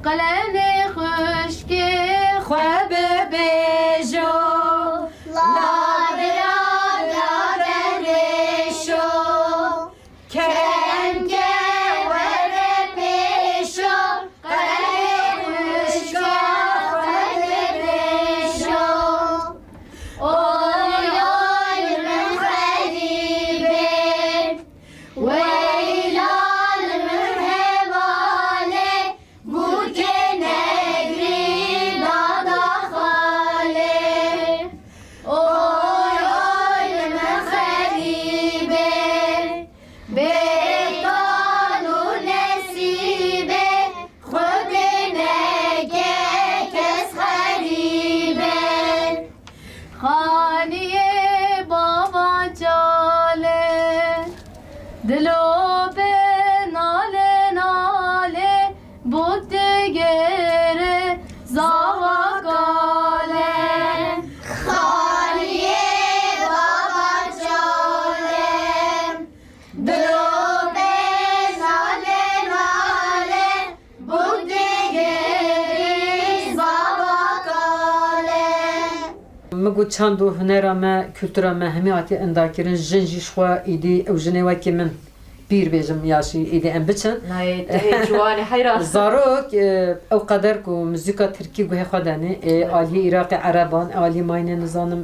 قلنی خشکی خواب بیجو دلو به ناله ناله بود دگره زاوکاله خالیه بابا جاله دلو به ناله ناله بود دگره زاوکاله مگو چند و هنرامه کلتورامه همه آتی انداکرین جنجیش خواه ایدی او جنوه که من پیر بیجم یاشی ایدی ام بچن نه جوانی حیران زاروک او قدر کو موزیکا ترکی گوه خودانه آلی عراق عربان آلی ماین نزانم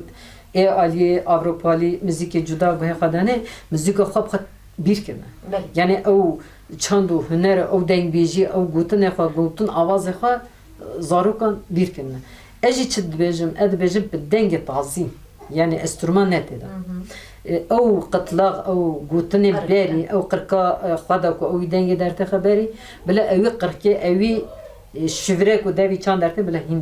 آلی اوروپالی موزیک جدا گوه خودانه موزیکا خواب خود بیر کنه یعنی او چند و هنر او دنگ بیجی او گوتن خواه گوتن آواز خواه زاروکان بیر کنه اجی چه دبیجم ادبیجم به دنگ تعظیم یعنی استرومان نتیده او قطلاق او گوتن بری او قرقا خدا کو او دنگ درته خبری بلا اوی قرقه اوی شفره کو دوی چند درته بلا هیم